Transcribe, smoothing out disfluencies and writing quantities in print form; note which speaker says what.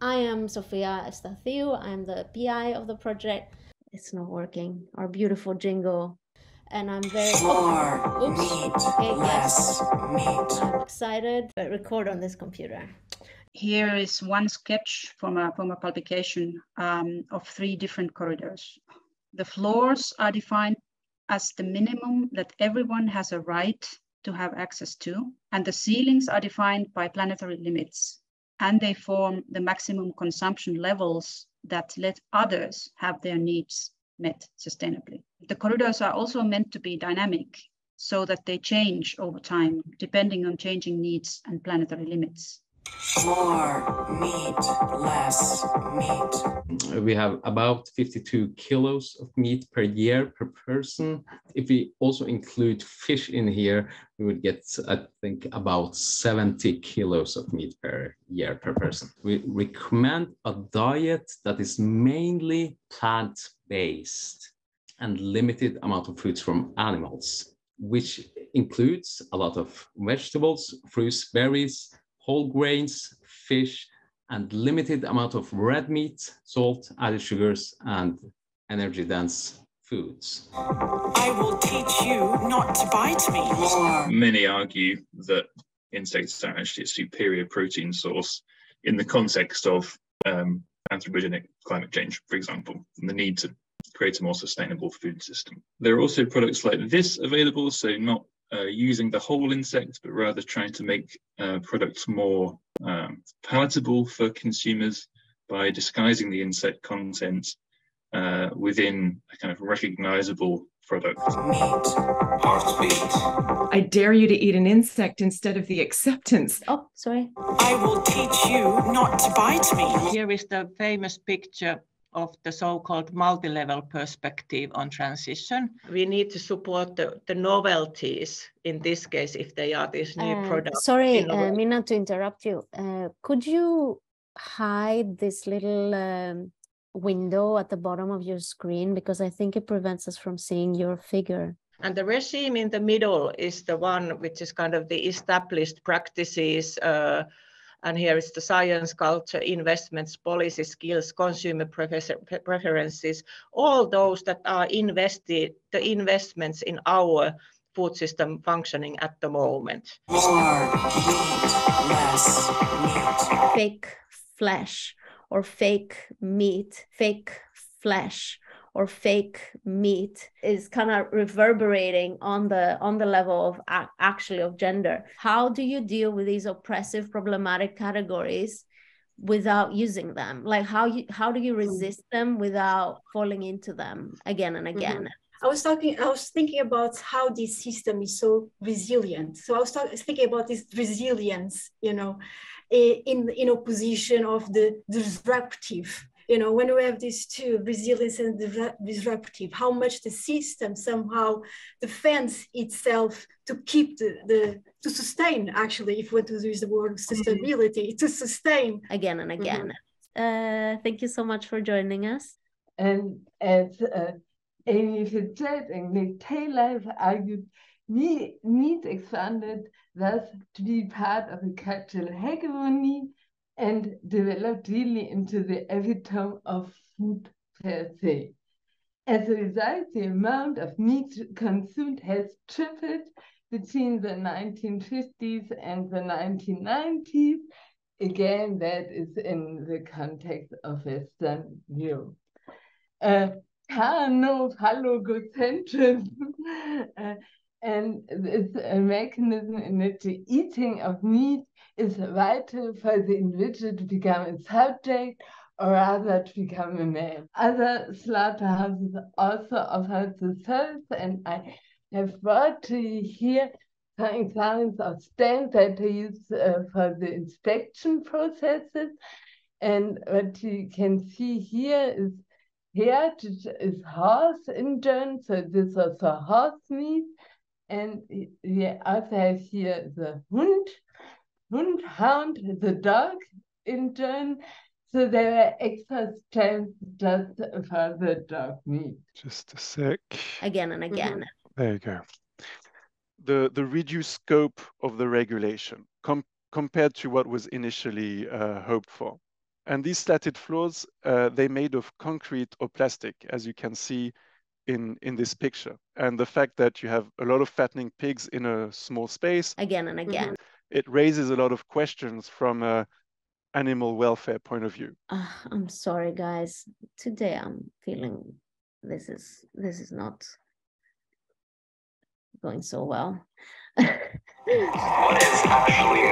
Speaker 1: I am Sophia Efstathiou. I'm the PI of the project. It's not working. Our beautiful jingle. And I'm very
Speaker 2: more meat, less meat.
Speaker 1: I'm excited to record on this computer.
Speaker 3: Here is one sketch from a publication of 3 different corridors. The floors are defined as the minimum that everyone has a right to have access to, and the ceilings are defined by planetary limits, and they form the maximum consumption levels that let others have their needs met sustainably. The corridors are also meant to be dynamic, so that they change over time, depending on changing needs and planetary limits.
Speaker 2: More meat, less meat.
Speaker 4: We have about 52 kilos of meat per year per person. If we also include fish in here, we would get, I think, about 70 kilos of meat per year per person. We recommend a diet that is mainly plant-based and limited amount of foods from animals, which includes a lot of vegetables, fruits, berries, whole grains, fish, and limited amount of red meat, salt, added sugars, and energy-dense foods.
Speaker 2: I will teach you not to bite me.
Speaker 5: Many argue that insects are actually a superior protein source in the context of anthropogenic climate change, for example, and the need to create a more sustainable food system. There are also products like this available, so not using the whole insect, but rather trying to make products more palatable for consumers by disguising the insect content within a kind of recognizable product.
Speaker 2: Meat, heartbeat.
Speaker 6: I dare you to eat an insect instead of the acceptance.
Speaker 1: Oh, sorry.
Speaker 2: I will teach you not to bite me.
Speaker 7: Here is the famous picture of the so-called multi-level perspective on transition. We need to support the novelties, in this case, if they are these new products.
Speaker 1: Sorry, Minna, to interrupt you. Could you hide this little window at the bottom of your screen? Because I think it prevents us from seeing your figure.
Speaker 7: And the regime in the middle is the one which is kind of the established practices. And here is the science, culture, investments, policy, skills, consumer preferences, all those that are invested, the investments in our food system functioning at the moment.
Speaker 2: More meat, less meat.
Speaker 1: Fake flesh or fake meat, fake flesh or fake meat is kind of reverberating on the level of actually of gender. How do you deal with these oppressive, problematic categories without using them? Like how do you resist them without falling into them again and again?
Speaker 8: I was thinking about how this system is so resilient. So I was thinking about this resilience, in opposition of the disruptive. When we have these two, resilience and disruptive, how much the system somehow defends itself to keep to sustain, actually, if we want to use the word sustainability, to sustain.
Speaker 1: Again and again. Thank you so much for joining us.
Speaker 9: And as Amy said, and Nick Taylor argued, meat expanded thus to be part of a cultural hegemony and developed really into the epitome of food per se. As a result, the amount of meat consumed has tripled between the 1950s and the 1990s. Again, that is in the context of Western Europe. Carnophallogocentrism and this mechanism in which the eating of meat is vital for the individual to become a subject or rather to become a man. Other slaughterhouses also offer the service, and I have brought to you here some examples of stands that are used for the inspection processes. And what you can see here is is horse in German, so this was a horse meat. And we also have here the hound, the dog in German. So there were extra stands just for the dog meat.
Speaker 10: Just a sec.
Speaker 1: Again and again.
Speaker 10: There you go. The reduced scope of the regulation compared to what was initially hoped for. And these slatted floors, they're made of concrete or plastic, as you can see in this picture. And the fact that you have a lot of fattening pigs in a small space,
Speaker 1: again and again,
Speaker 10: it raises a lot of questions from a animal welfare point of view.
Speaker 1: I'm sorry, guys. Today I'm feeling this is not going so well.
Speaker 2: What is actually